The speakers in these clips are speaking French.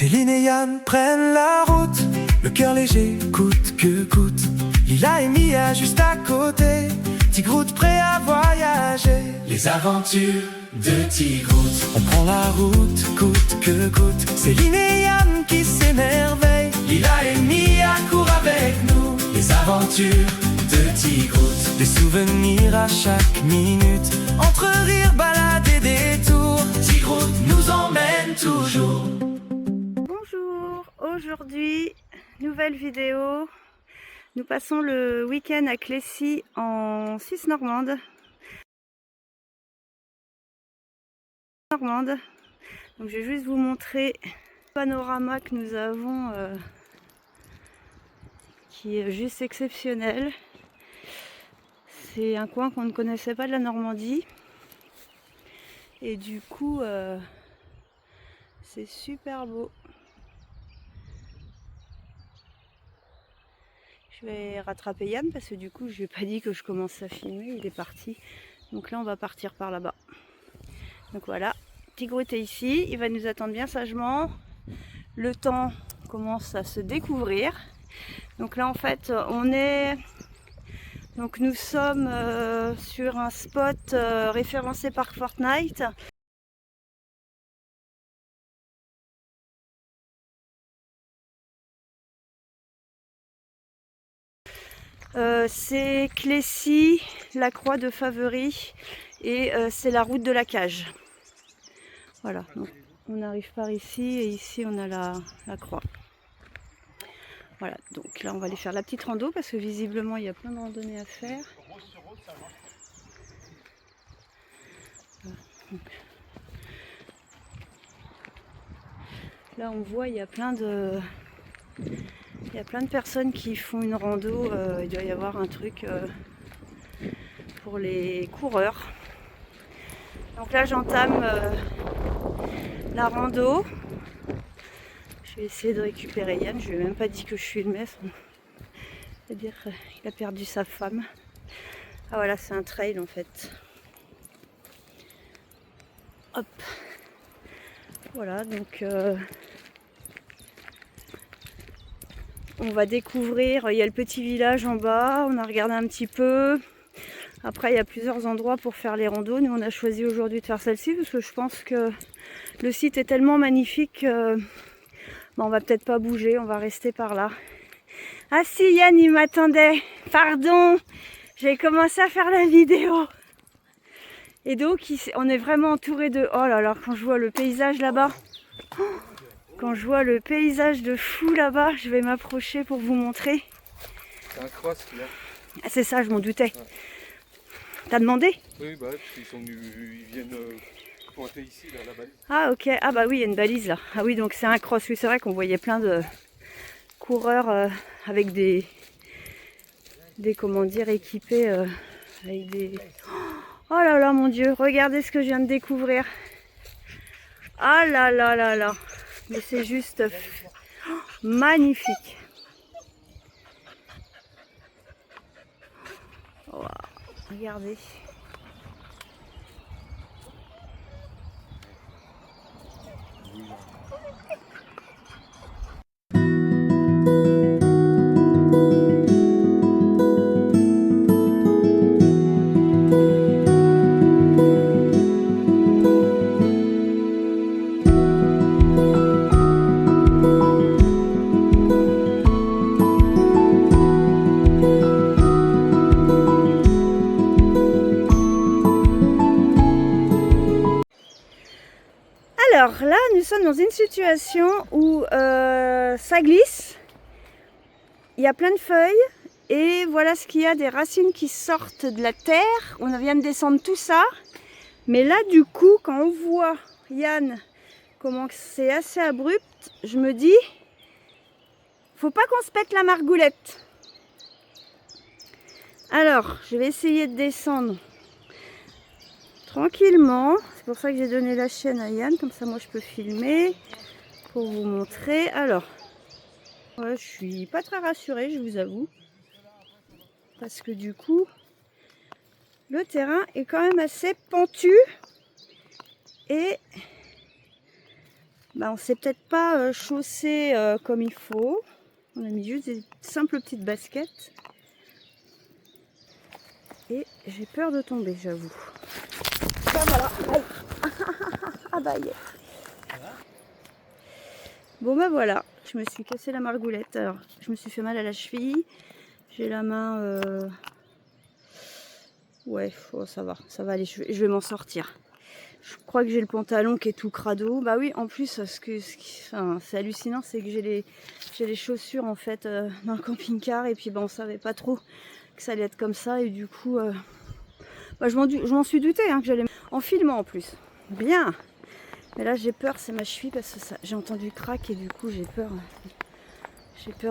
Céline et Yann prennent la route, le cœur léger, coûte que coûte. Lila et Mia juste à côté, Tigroute prêt à voyager. Les aventures de Tigroute. On prend la route, coûte que coûte. Céline et Yann qui s'émerveillent, Lila et Mia courent avec nous. Les aventures de Tigroute. Des souvenirs à chaque minute, entre rires, balades et détours. Tigroute nous emmène toujours. Bonjour, aujourd'hui, nouvelle vidéo. Nous passons le week-end à Clécy en Suisse normande. Donc je vais juste vous montrer le panorama que nous avons qui est juste exceptionnel. C'est un coin qu'on ne connaissait pas de la Normandie. Et du coup, c'est super beau. Je vais rattraper Yann parce que du coup, je lui ai pas dit que je commence à filmer. Il est parti. Donc là, on va partir par là-bas. Donc voilà, Tigroute est ici. Il va nous attendre bien sagement. Le temps commence à se découvrir. Donc là, en fait, nous sommes sur un spot référencé par Fortnite. C'est Clécy, la Croix de Faverie et c'est la route de la Cage. Voilà, donc on arrive par ici et ici on a la croix. Voilà, donc là on va aller faire la petite rando parce que visiblement il y a plein de randonnées à faire. Donc, là on voit il y a plein de personnes qui font une rando. Il doit y avoir un truc pour les coureurs. Donc là j'entame la rando. Je vais essayer de récupérer Yann. Je lui ai même pas dit que je filmais. C'est-à-dire qu'il a perdu sa femme. Ah voilà, c'est un trail en fait. Hop. Voilà, donc on va découvrir. Il y a le petit village en bas. On a regardé un petit peu. Après, il y a plusieurs endroits pour faire les randos. Nous, on a choisi aujourd'hui de faire celle-ci parce que je pense que le site est tellement magnifique que on va peut-être pas bouger. On va rester par là. Ah si, Yann, il m'attendait. Pardon, j'ai commencé à faire la vidéo. Et donc, on est vraiment entouré de... Oh là là, quand je vois le paysage là-bas... Quand je vois le paysage de fou là-bas, je vais m'approcher pour vous montrer. C'est un cross là. Ah, c'est ça, je m'en doutais. Ouais. T'as demandé? Oui, bah parce qu'ils sont venus, ils viennent pointer ici, là, la balise. Ah ok, ah bah oui, il y a une balise là. Ah oui, donc c'est un cross. Oui, c'est vrai qu'on voyait plein de coureurs avec des comment dire, équipés avec des... Oh là là, mon Dieu, regardez ce que je viens de découvrir. Ah là là là là. Mais c'est juste magnifique. Wow, regardez. Alors là, nous sommes dans une situation où ça glisse, il y a plein de feuilles et voilà ce qu'il y a, des racines qui sortent de la terre. On vient de descendre tout ça, mais là du coup, quand on voit, Yann, comment c'est assez abrupt, je me dis, faut pas qu'on se pète la margoulette. Alors, je vais essayer de descendre tranquillement. C'est pour ça que j'ai donné la chaîne à Yann, comme ça moi je peux filmer pour vous montrer. Alors, ouais, je suis pas très rassurée, je vous avoue, parce que du coup le terrain est quand même assez pentu et bah, on s'est peut-être pas chaussé comme il faut. On a mis juste des simples petites baskets. Et j'ai peur de tomber, j'avoue. Ben voilà. Aïe. Ah bah yeah. Bon bah voilà, je me suis cassé la margoulette. Alors, je me suis fait mal à la cheville. J'ai la main... Ouais, oh, ça va aller, je vais m'en sortir. Je crois que j'ai le pantalon qui est tout crado. Bah oui, en plus, enfin, c'est hallucinant, c'est que j'ai les chaussures en fait dans le camping-car. Et puis bah, on savait pas trop que ça allait être comme ça. Et du coup, bah, je m'en suis douté hein, que j'allais... En filmant en plus. Bien. Mais là j'ai peur, c'est ma cheville parce que j'ai entendu crack et du coup j'ai peur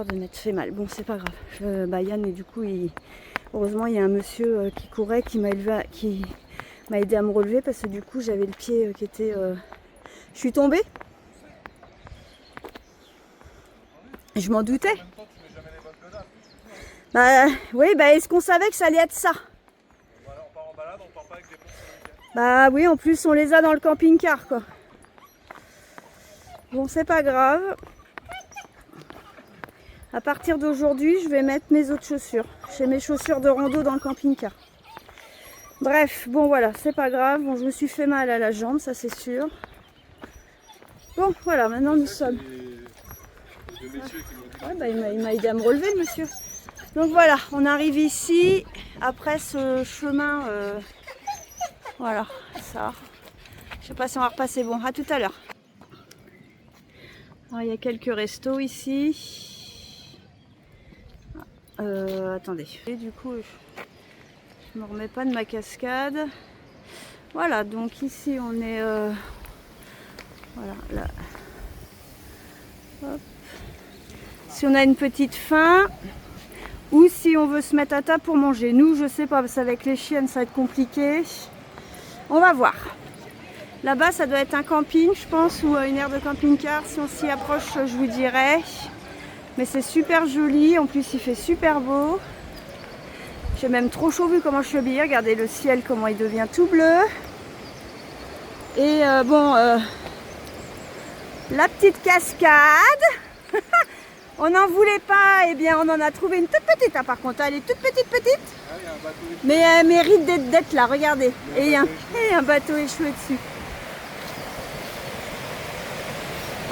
de m'être fait mal. Bon, c'est pas grave. Bah, Yann, et du coup, heureusement, il y a un monsieur qui courait, qui m'a aidé à me relever parce que du coup, j'avais le pied qui était... Je suis tombée. Je m'en doutais. Bah, oui, bah, est-ce qu'on savait que ça allait être ça? Voilà, on part en balade, on part pas avec des pompes sur le week-end. Bah oui, en plus, on les a dans le camping-car, quoi. Bon, c'est pas grave. À partir d'aujourd'hui, je vais mettre mes autres chaussures. J'ai mes chaussures de rando dans le camping-car. Bref, bon voilà, c'est pas grave. Bon, je me suis fait mal à la jambe, ça c'est sûr. Bon, voilà, maintenant nous sommes... Ouais, bah, il m'a aidé à me relever, le monsieur. Donc voilà, on arrive ici, après ce chemin... Voilà, ça. Je sais pas si on va repasser. Bon, à tout à l'heure. Alors, il y a quelques restos ici. Attendez. Et du coup, je me remets pas de ma cascade. Voilà, donc ici on est... voilà, là. Hop. Si on a une petite faim, ou si on veut se mettre à table pour manger. Nous, je sais pas, parce qu'avec les chiennes, ça va être compliqué. On va voir. Là-bas, ça doit être un camping, je pense, ou une aire de camping-car. Si on s'y approche, je vous dirai. Mais c'est super joli. En plus, il fait super beau. J'ai même trop chaud vu comment je suis habillée. Regardez le ciel, comment il devient tout bleu. Et bon, la petite cascade. On n'en voulait pas. Eh bien, on en a trouvé une toute petite. Hein, par contre, elle est toute petite. Ah, il y a un bateau échoué. Mais elle mérite d'être là. Regardez. Et il y a un bateau échoué dessus.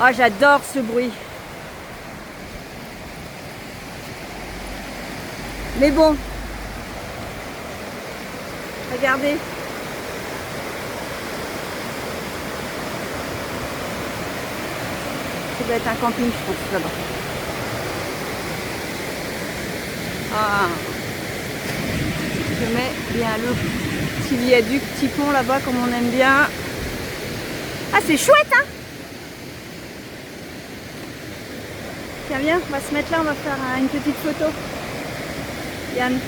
Oh, j'adore ce bruit. Mais bon, regardez. Ça doit être un camping, je pense, là-bas. Ah. Je mets bien le petit viaduc, petit pont là-bas, comme on aime bien. Ah, c'est chouette, hein? Tiens, viens, on va se mettre là, on va faire une petite photo. Yann.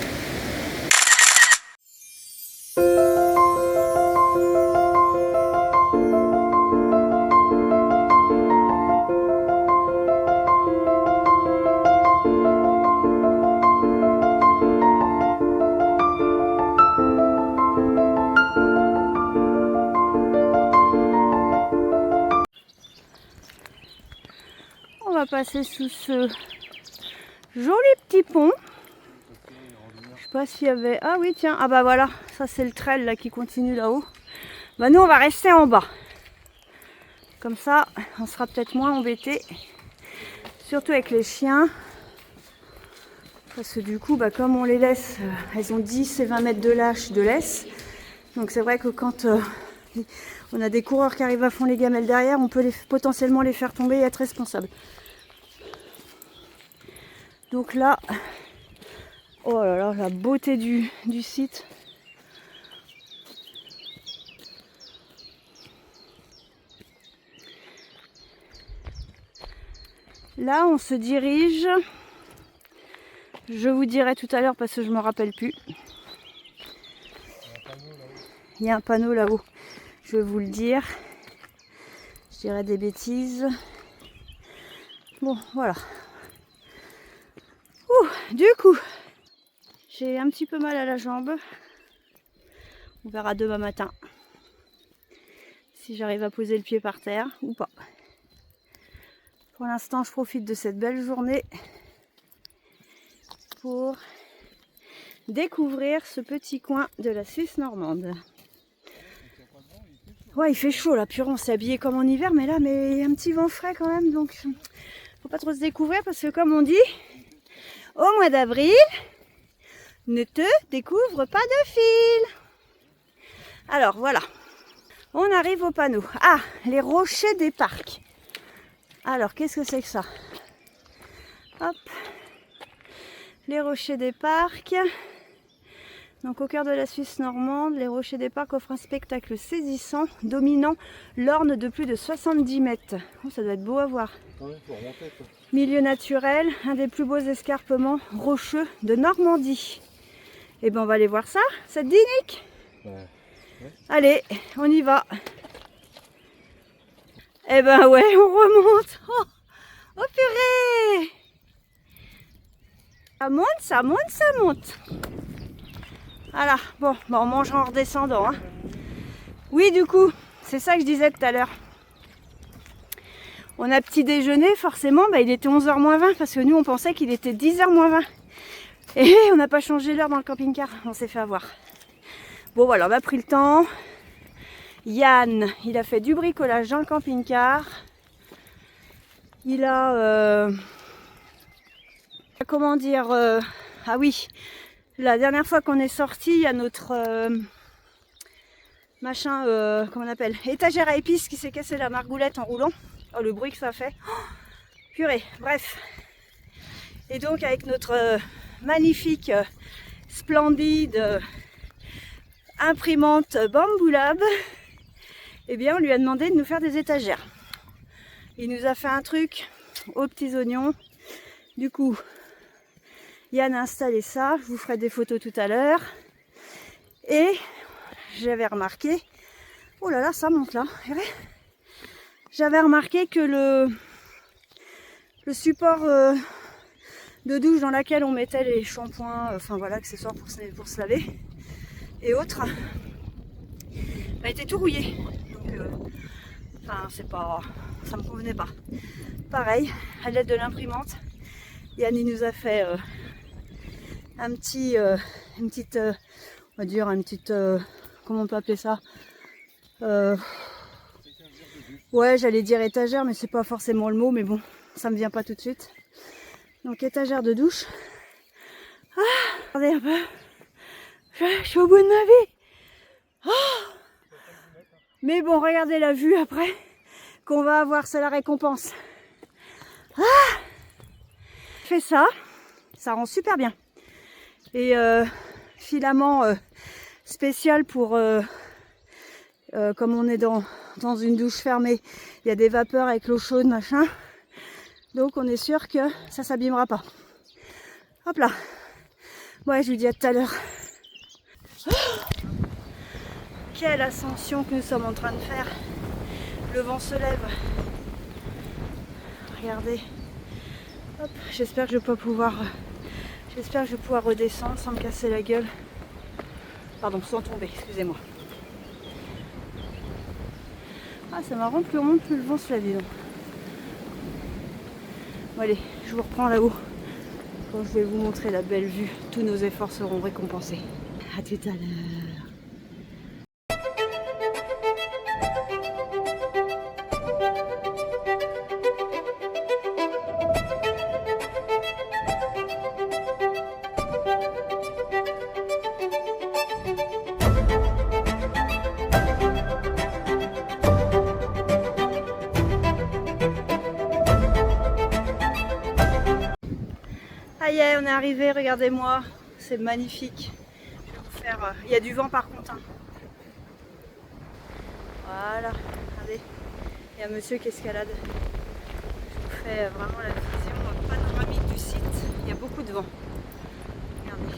On va passer sous ce joli petit pont. Je sais pas s'il y avait... Ah oui, tiens. Ah bah voilà. Ça, c'est le trail là qui continue là-haut. Bah nous, on va rester en bas. Comme ça, on sera peut-être moins embêtés. Surtout avec les chiens. Parce que du coup, bah, comme on les laisse, elles ont 10 et 20 mètres de laisse. Donc c'est vrai que quand on a des coureurs qui arrivent à fond les gamelles derrière, on peut potentiellement les faire tomber et être responsable. Donc là, oh là là, la beauté du site. Là, on se dirige. Je vous dirai tout à l'heure parce que je ne me rappelle plus. Il y a un panneau là-haut. Je vais vous le dire. Je dirais des bêtises. Bon, voilà. Ouh, du coup, j'ai un petit peu mal à la jambe. On verra demain matin si j'arrive à poser le pied par terre ou pas. Pour l'instant, je profite de cette belle journée pour découvrir ce petit coin de la Suisse normande. Ouais, il fait chaud là, purée, on s'est habillé comme en hiver, mais là, il y a un petit vent frais quand même, donc faut pas trop se découvrir parce que comme on dit, au mois d'avril, ne te découvre pas de fil. Alors voilà, on arrive au panneau. Ah, les rochers des parcs. Alors, qu'est-ce que c'est que ça? Hop, les rochers des parcs. Donc au cœur de la Suisse normande, les rochers des parcs offrent un spectacle saisissant, dominant l'Orne de plus de 70 mètres. Oh, ça doit être beau à voir. Ouais, faut remonter, quoi. Milieu naturel, un des plus beaux escarpements rocheux de Normandie. Et ben on va aller voir ça, ça te dit Nick? Ouais. Allez, on y va. Eh ben ouais, on remonte. Oh, oh purée! Ça monte, ça monte, ça monte. Voilà, bon, on mange en redescendant. Hein. Oui, du coup, c'est ça que je disais tout à l'heure. On a petit déjeuner, forcément, il était 11h moins 20 parce que nous, on pensait qu'il était 10h moins 20. Et on n'a pas changé l'heure dans le camping-car, on s'est fait avoir. Bon, voilà, on a pris le temps. Yann, il a fait du bricolage dans le camping-car. Il a... comment dire... ah oui, la dernière fois qu'on est sorti, il y a notre... machin, comment on appelle, étagère à épices qui s'est cassé la margoulette en roulant. Oh, le bruit que ça fait. Oh, purée, bref. Et donc avec notre magnifique, splendide imprimante Bamboo Lab, eh bien on lui a demandé de nous faire des étagères. Il nous a fait un truc aux petits oignons. Du coup, Yann a installé ça. Je vous ferai des photos tout à l'heure. Et j'avais remarqué, oh là là, ça monte là. J'avais remarqué que le support de douche dans laquelle on mettait les shampoings, enfin voilà, accessoires pour se laver et autres, était tout rouillé. Donc, enfin, c'est pas, ça me convenait pas. Pareil, à l'aide de l'imprimante, Yann il nous a fait un petit, une petite, on va dire une petite, comment on peut appeler ça? Ouais, j'allais dire étagère, mais c'est pas forcément le mot, mais bon, ça me vient pas tout de suite. Donc étagère de douche. Ah, regardez un peu. Je suis au bout de ma vie. Oh, mais bon, regardez la vue après qu'on va avoir, c'est la récompense. Ah, fait ça, ça rend super bien. Et filament spécial pour, comme on est dans une douche fermée, il y a des vapeurs avec l'eau chaude, machin. Donc on est sûr que ça s'abîmera pas. Hop là. Ouais, je lui dis à tout à l'heure. Oh, quelle ascension que nous sommes en train de faire. Le vent se lève. Regardez. Hop, j'espère que je vais pouvoir redescendre sans me casser la gueule. Pardon, sans tomber, excusez-moi. Ah, c'est marrant, plus on monte, plus le vent se lève, dis donc. Bon, allez, je vous reprends là-haut. Quand je vais vous montrer la belle vue, tous nos efforts seront récompensés. À tout à l'heure. Ça y est, on est arrivé, regardez-moi, c'est magnifique. Je vais vous faire... il y a du vent par contre. Hein. Voilà, regardez, il y a monsieur qui escalade. Je vous fais vraiment la vision panoramique du site. Il y a beaucoup de vent. Regardez.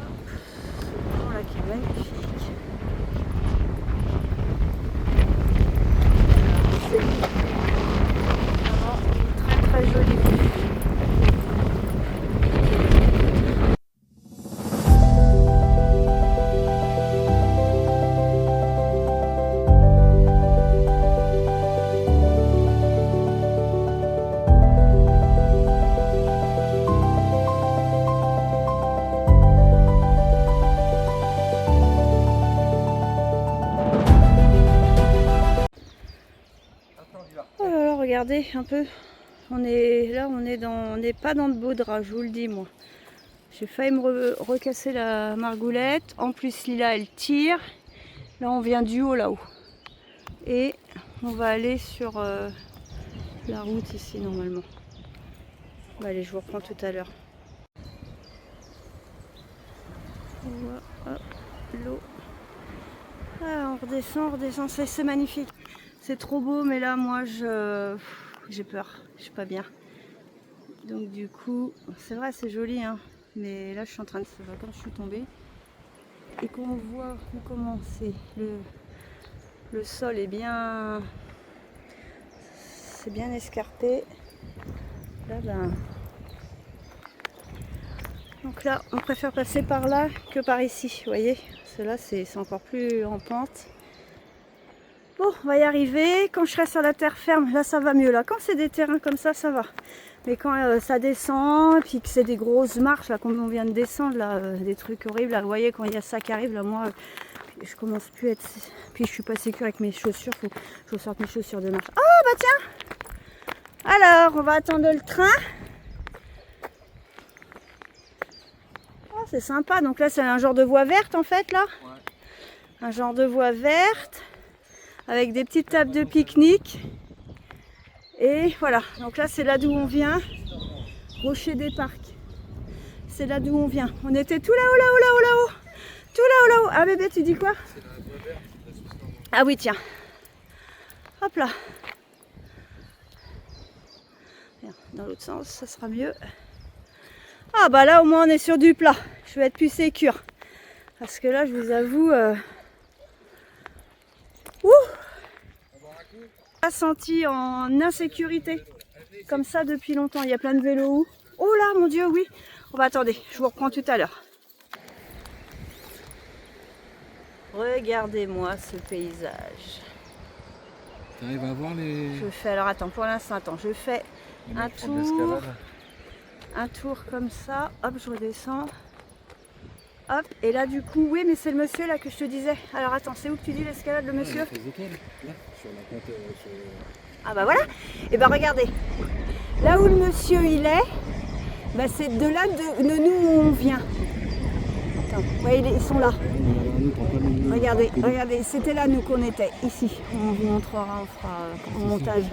Hop, ce vent là qui est magnifique. C'est vraiment très très joli. regardez un peu. On est pas dans de beaux draps, je vous le dis moi. J'ai failli me recasser la margoulette. En plus Lila elle tire. Là on vient du haut là-haut. Et on va aller sur la route ici normalement. Bon, allez, je vous reprends tout à l'heure. L'eau. Ah, on redescend, c'est magnifique. C'est trop beau, mais là moi j'ai peur, je suis pas bien. Donc du coup, c'est vrai c'est joli hein, mais là je suis en train de quand je suis tombée et qu'on voit comment c'est le sol est bien, c'est bien escarpé. Là ben, donc là on préfère passer par là que par ici, vous voyez, cela c'est encore plus en pente. Bon, on va y arriver. Quand je serai sur la terre ferme, là ça va mieux. Là, quand c'est des terrains comme ça va. Mais quand ça descend, et puis que c'est des grosses marches, là, comme on vient de descendre, là, des trucs horribles, là, vous voyez, quand il y a ça qui arrive, là, moi, je commence plus à être... Puis je suis pas sécure avec mes chaussures, faut que je sorte mes chaussures de marche. Oh, bah tiens! Alors, on va attendre le train. Oh, c'est sympa. Donc là, c'est un genre de voie verte, en fait, là. Ouais. Un genre de voie verte. Avec des petites tables de pique-nique. Et voilà, donc là c'est là d'où on vient. Rocher des Parcs. C'est là d'où on vient. On était tout là-haut, là-haut, là-haut, là-haut. Tout là-haut, là-haut. Ah bébé, tu dis quoi? Ah oui, tiens. Hop là. Dans l'autre sens, ça sera mieux. Ah bah là au moins on est sur du plat. Je vais être plus sécure. Parce que là je vous avoue... Senti en insécurité comme ça depuis longtemps. Il y a plein de vélos. Oh là mon dieu, oui. On va attendre, je vous reprends tout à l'heure. Regardez-moi ce paysage. Tu arrives à voir les... Je fais, alors attends, pour l'instant, je fais un tour comme ça. Hop, je redescends. Hop, et là du coup, oui mais c'est le monsieur là que je te disais. Alors attends, c'est où que tu dis l'escalade, le monsieur? Là, sur la côte, Ah bah voilà. Et bah regardez, là où le monsieur il est, bah c'est de là de nous où on vient. Attends, vous voyez, ils sont là. Regardez, c'était là nous qu'on était, ici. On vous montrera, on fera en montage.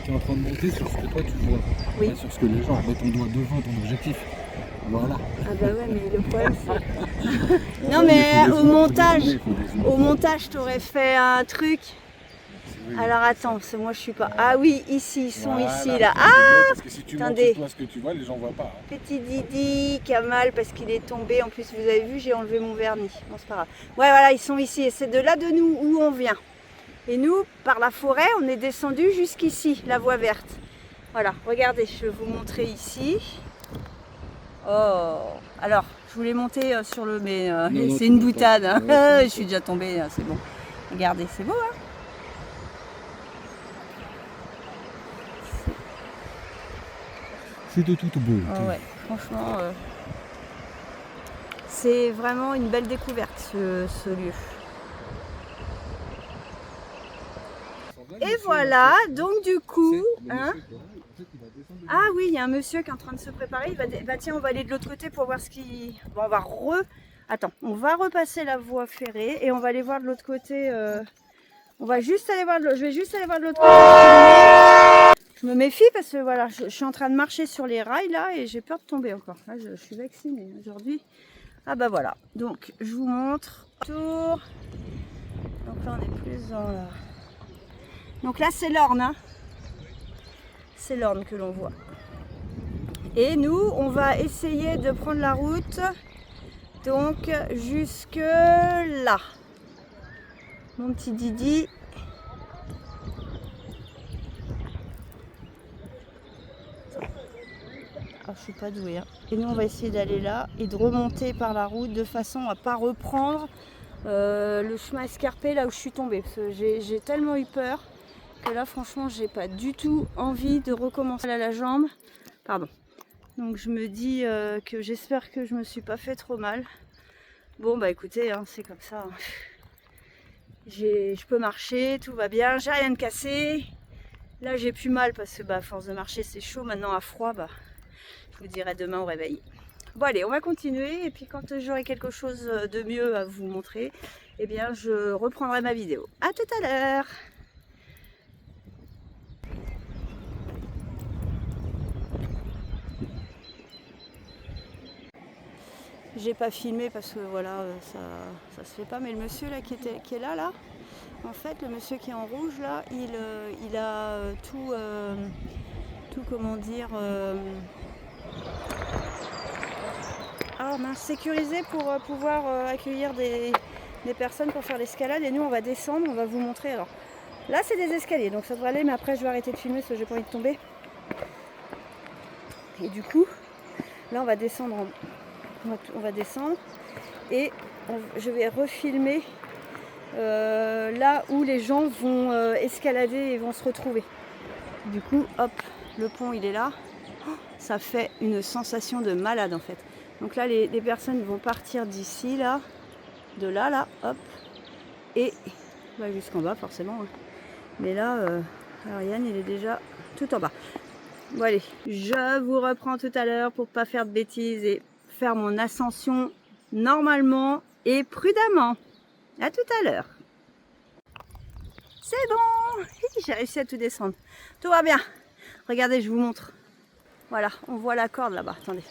Tu es en train de monter sur ce que toi tu vois, oui. Pas sur ce que les gens, mets ton doigt devant ton objectif. Voilà. Ah bah ouais, mais le problème c'est... Non mais au montage t'aurais fait un truc. Alors attends, moi je suis pas... Ah oui, ici, ils sont ici là. Ah, parce que si tu attendez. montres toi ce que tu vois, les gens voient pas. Hein. Petit Didi qui a mal parce qu'il est tombé. En plus vous avez vu, j'ai enlevé mon vernis. Bon c'est pas grave. Ouais voilà, ils sont ici et c'est de là de nous où on vient. Et nous, par la forêt, on est descendu jusqu'ici, la voie verte. Voilà, regardez, je vais vous montrer ici. Oh, alors, je voulais monter sur le... Mais c'est une boutade, hein. Ouais, je suis déjà tombée, c'est bon. Regardez, c'est beau, hein. C'est de toute beau. Oh, ouais, franchement, c'est vraiment une belle découverte, ce lieu. Et voilà, donc du coup... Hein, ah oui, il y a un monsieur qui est en train de se préparer. Tiens, on va aller de l'autre côté pour voir ce qui... Bon, on va repasser la voie ferrée et on va aller voir de l'autre côté. On va juste aller voir je vais juste aller voir de l'autre côté. Je me méfie parce que voilà, je suis en train de marcher sur les rails là et j'ai peur de tomber encore. Là, je suis vaccinée aujourd'hui. Ah bah voilà. Donc, je vous montre. Tour. Donc là, on est plus dans la... Donc là, c'est l'Orne. Hein. C'est l'Orne que l'on voit. Et nous, on va essayer de prendre la route donc jusque là. Mon petit Didi. Ah, je suis pas douée. Hein. Et nous, on va essayer d'aller là et de remonter par la route de façon à pas reprendre le chemin escarpé là où je suis tombée. Parce que j'ai tellement eu peur. Que là franchement j'ai pas du tout envie de recommencer à la jambe. Pardon. Donc je me dis que j'espère que je me suis pas fait trop mal. Bon bah écoutez, hein, c'est comme ça. Je peux marcher, tout va bien, j'ai rien de cassé. Là j'ai plus mal parce que à force de marcher c'est chaud. Maintenant à froid, je vous dirai demain au réveil. Bon allez, on va continuer et puis quand j'aurai quelque chose de mieux à vous montrer, eh bien je reprendrai ma vidéo. À tout à l'heure. J'ai pas filmé parce que voilà, ça se fait pas, mais le monsieur là qui est là, en fait le monsieur qui est en rouge là, il a tout comment dire, sécurisé pour pouvoir accueillir des personnes pour faire l'escalade. Et nous on va descendre, on va vous montrer. Alors là c'est des escaliers donc ça devrait aller, mais après je vais arrêter de filmer parce que j'ai pas envie de tomber. Et du coup là on va descendre, on va descendre et je vais refilmer là où les gens vont escalader et vont se retrouver. Du coup hop, le pont il est là. Ça fait une sensation de malade en fait. Donc là les personnes vont partir d'ici là, de là hop, et jusqu'en bas forcément, hein. Mais là Ariane il est déjà tout en bas. Bon allez, je vous reprends tout à l'heure pour pas faire de bêtises et faire mon ascension normalement et prudemment. À tout à l'heure. C'est bon, j'ai réussi à tout descendre. Tout va bien. Regardez, je vous montre. Voilà, on voit la corde là-bas. Attendez.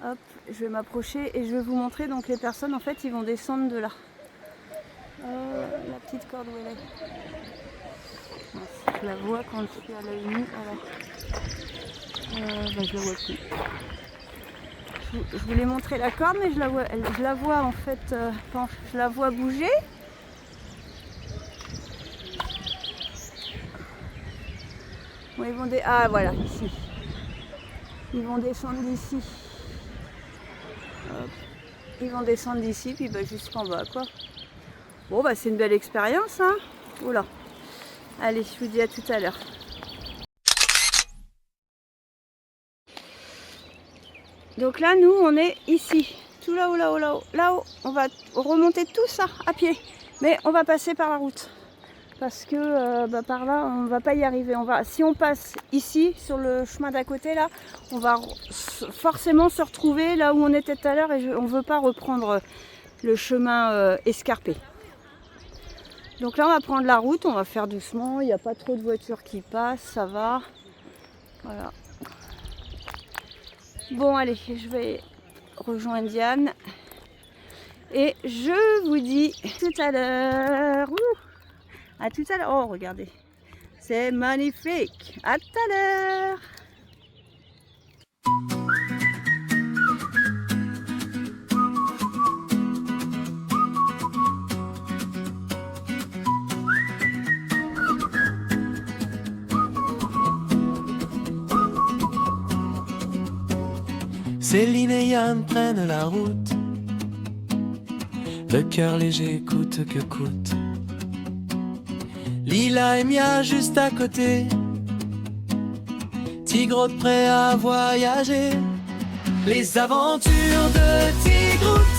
Hop, je vais m'approcher et je vais vous montrer. Donc les personnes, en fait, ils vont descendre de là. La petite corde où elle est. Je la vois quand je suis à l'œil nu. Je la vois plus. Je voulais montrer la corde, mais je la vois en fait, je la vois bouger. Bon, ils vont ah voilà, ici. Ils vont descendre d'ici. Ils vont descendre d'ici, puis jusqu'en bas, quoi. Bon, c'est une belle expérience, hein. Oula. Allez, je vous dis à tout à l'heure. Donc là, nous, on est ici. Tout là-haut, là-haut, là-haut. Là-haut, on va remonter tout ça à pied. Mais on va passer par la route. Parce que par là, on ne va pas y arriver. Si on passe ici, sur le chemin d'à côté, là, on va forcément se retrouver là où on était tout à l'heure. Et on ne veut pas reprendre le chemin escarpé. Donc là, on va prendre la route. On va faire doucement. Il n'y a pas trop de voitures qui passent. Ça va. Voilà. Bon, allez, je vais rejoindre Diane. Et je vous dis tout à l'heure. À tout à l'heure. Oh, regardez. C'est magnifique. À tout à l'heure. Céline et Yann prennent la route, le cœur léger coûte que coûte. Lila et Mia juste à côté, Tigroute prêt à voyager. Les aventures de Tigroute.